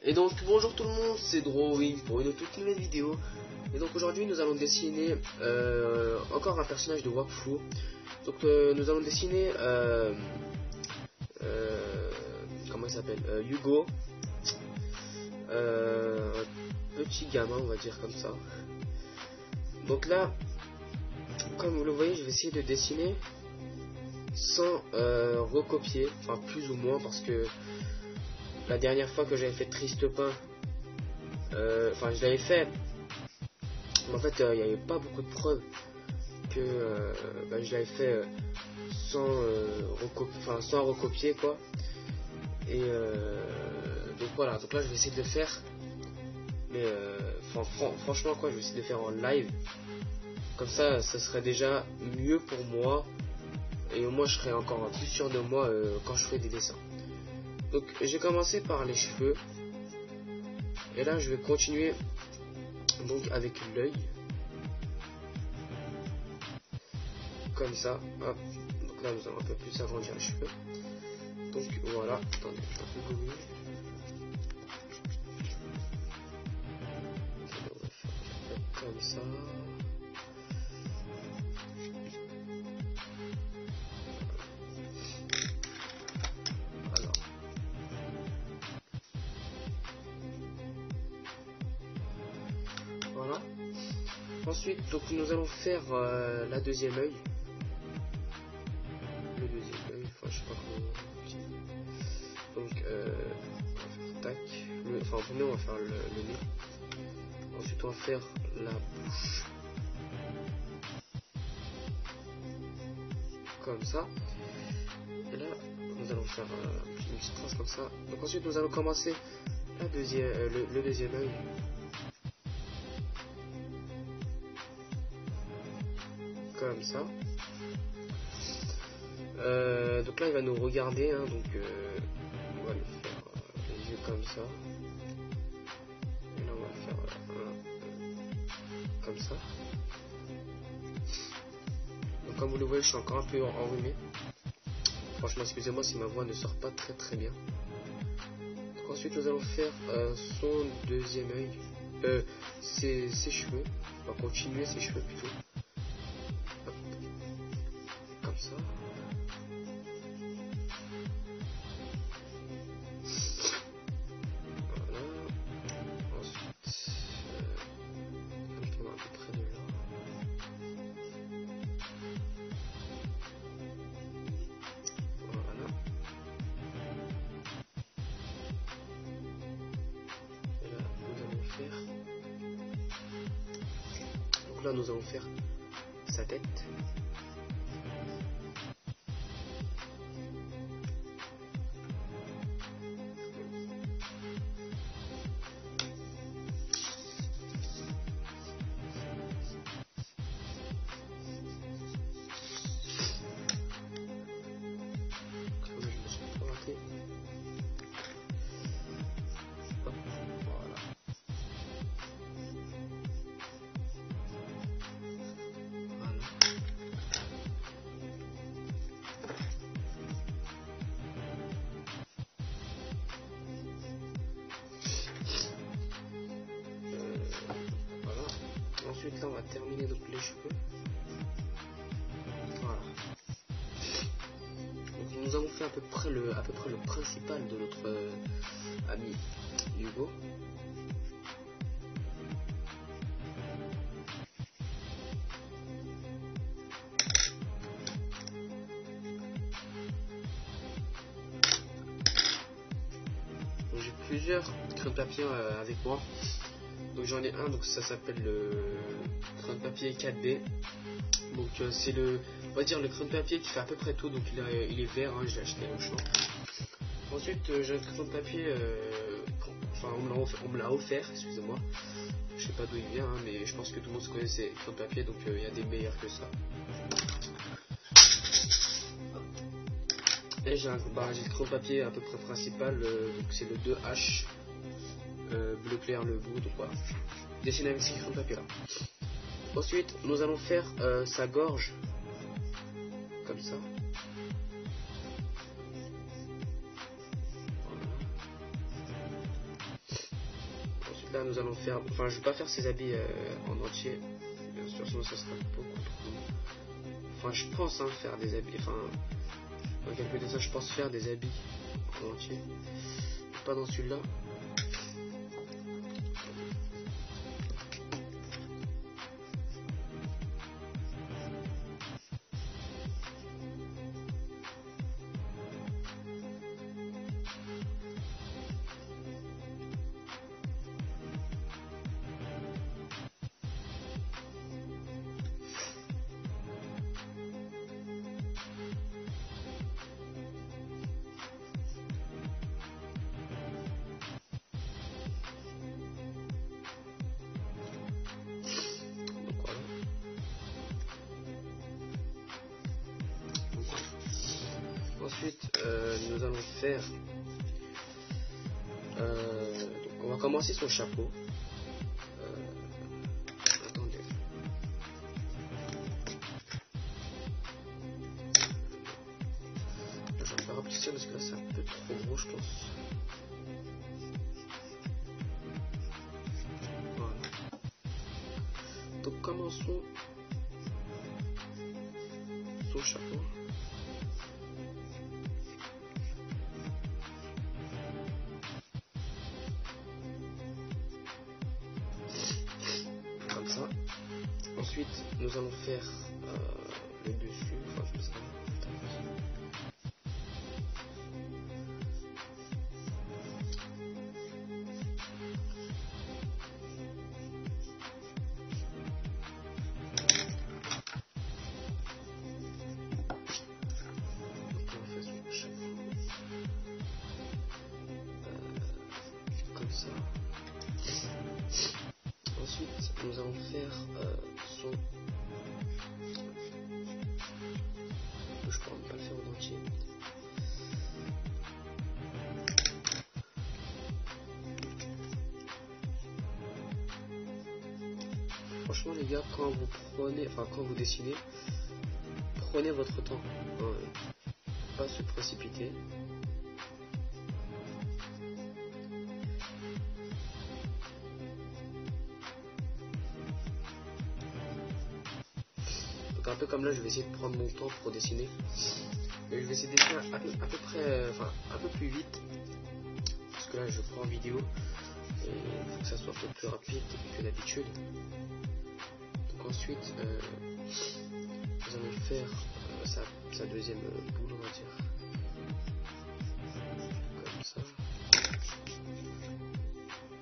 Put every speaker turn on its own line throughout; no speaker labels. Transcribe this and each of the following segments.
Et donc bonjour tout le monde, c'est Drawing pour une toute nouvelle vidéo. Et donc aujourd'hui nous allons dessiner encore un personnage de Wakfu. Donc nous allons dessiner comment il s'appelle, Hugo, petit gamin on va dire comme ça. Donc là, comme vous le voyez, je vais essayer de dessiner sans recopier, enfin plus ou moins, parce que la dernière fois que j'avais fait Triste Pain, enfin je l'avais fait, mais en fait il n'y avait pas beaucoup de preuves que je l'avais fait sans recopier quoi. Et donc voilà, donc là je vais essayer de le faire, mais franchement quoi, je vais essayer de le faire en live, comme ça ça serait déjà mieux pour moi, et au moins je serais encore plus sûr de moi quand je fais des dessins. Donc j'ai commencé par les cheveux, et là je vais continuer donc avec l'œil, comme ça, hop. Donc là nous allons un peu plus agrandir les cheveux, donc voilà, attendez, je vais un peu gommer. On va faire comme ça. Alors, voilà. Ensuite, donc nous allons faire la deuxième œil. Le deuxième œil, enfin je sais pas comment. Donc on va faire tac. Enfin en premier on va faire le nez. Ensuite on va faire la bouche. Comme ça. Et là nous allons faire une petite trace comme ça. Donc ensuite nous allons commencer la deuxième, le deuxième œil. Comme ça. Donc là il va nous regarder, hein, donc on va lui faire les yeux comme ça. Et là on va faire comme ça. Donc comme vous le voyez, je suis encore un peu enrhumé. Franchement excusez-moi si ma voix ne sort pas très bien. Donc ensuite nous allons faire son deuxième œil, ses cheveux. On va continuer ses cheveux plutôt. Hop. Comme ça. Donc là nous allons faire sa tête. Ensuite là on va terminer donc les cheveux. Voilà. Donc nous avons fait à peu près le principal de notre ami Hugo. J'ai plusieurs crayons de papier avec moi. Donc j'en ai un, donc ça s'appelle le crayon de papier 4B. Donc c'est on va dire le crayon de papier qui fait à peu près tout. Donc il est vert, hein, je l'ai acheté au champ. Ensuite j'ai un crayon de papier, enfin on me l'a offert, excusez-moi. Je sais pas d'où il vient, hein, mais je pense que tout le monde se connaît ces crayons de papier, donc il y a des meilleurs que ça. Et j'ai le crayon de papier à peu près principal, donc c'est le 2H. Bleu clair le bout, donc voilà. Dessiner avec ces crayons de papier là. Ensuite nous allons faire sa gorge comme ça. Voilà. là nous allons faire, enfin je vais pas faire ces habits en entier, bien sûr, sinon ça sera beaucoup trop. Enfin je pense faire des habits, enfin dans quelques dessins je pense faire des habits en entier, pas dans celui-là. Ensuite, nous allons faire. Donc on va commencer son chapeau. Attendez. Je vais pas rapetisser parce que là c'est un peu trop gros, je pense. Voilà. Donc commençons son chapeau. Ensuite, nous allons faire le dessus, enfin je sais pas. Donc on fait son chapeau comme ça. Ensuite, nous allons faire son. Je pourrais pas le faire en entier. Franchement, les gars, quand vous dessinez, prenez votre temps. Pas se précipiter. Donc un peu comme là, je vais essayer de prendre mon temps pour dessiner. Mais je vais essayer de dessiner à peu près, enfin un peu plus vite. Parce que là, je prends en vidéo. Et il faut que ça soit un peu plus rapide que d'habitude. Donc ensuite, nous allons faire sa deuxième boule, on va dire. Comme ça.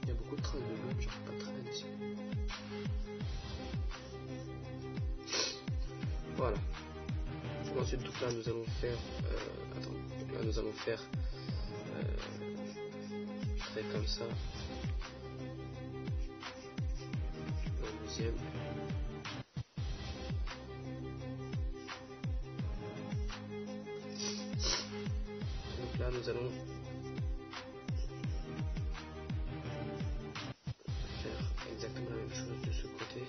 Il y a beaucoup de traces de bleu, genre pas de traîne ici. Voilà. Ensuite, donc là, nous allons faire. Donc là, nous allons faire. Trait comme ça. Le deuxième. Donc là, nous allons faire exactement la même chose de ce côté.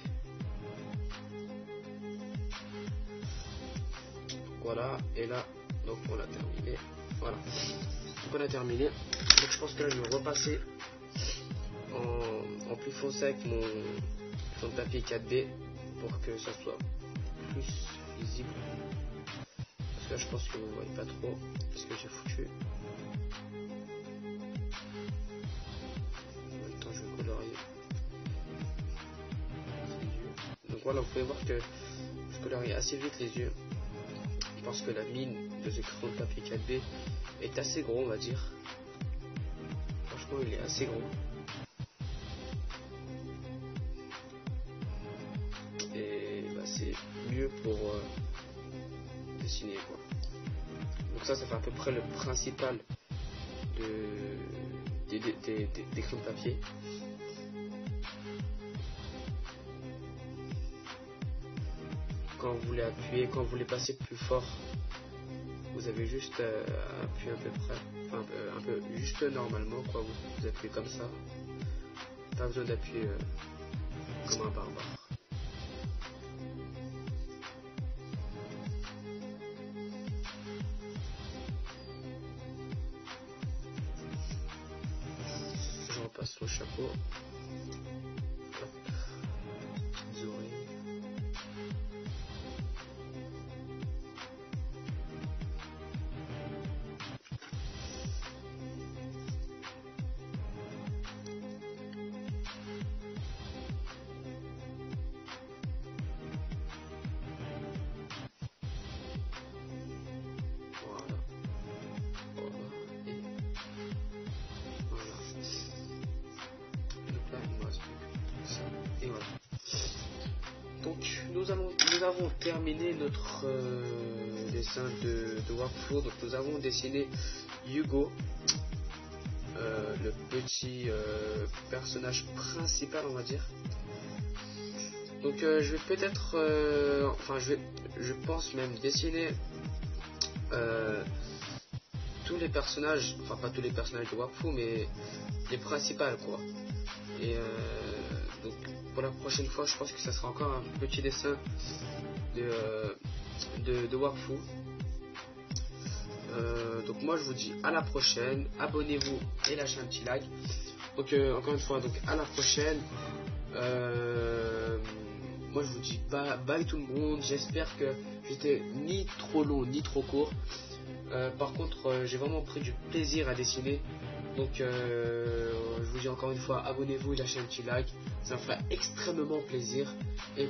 Voilà, et là, donc on a terminé. Voilà, donc on a terminé. Donc je pense que là, je vais repasser en plus foncé avec mon fond de papier 4B pour que ça soit plus visible. Parce que là, je pense que vous ne voyez pas trop ce que j'ai foutu. En même temps, je vais colorier. Donc voilà, vous pouvez voir que je colorie assez vite les yeux. Parce que la mine de ce fond de papier 4B est assez gros, on va dire. Franchement, il est assez gros. Et bah, c'est mieux pour dessiner, quoi. Donc ça fait à peu près le principal des crayons de papier. Quand vous voulez appuyer, quand vous voulez passer plus fort, vous avez juste à appuyer à peu près, enfin un peu juste normalement, quoi. Vous appuyez comme ça, pas besoin d'appuyer comme un barbare. Je repasse le chapeau. Petites oreilles. Donc nous avons terminé notre dessin de workflow. Donc nous avons dessiné Hugo, le petit personnage principal, on va dire. Donc je vais peut-être, je pense même dessiner tous les personnages, enfin pas tous les personnages de workflow, mais les principales quoi. Et donc pour la prochaine fois, je pense que ça sera encore un petit dessin de workflow. Donc moi je vous dis à la prochaine, abonnez-vous et lâchez un petit like. Donc encore une fois, donc à la prochaine. Moi je vous dis bye tout le monde. J'espère que j'étais ni trop long ni trop court. Par contre j'ai vraiment pris du plaisir à dessiner. Donc je vous dis encore une fois, abonnez-vous et lâchez un petit like. Ça me fera extrêmement plaisir. Et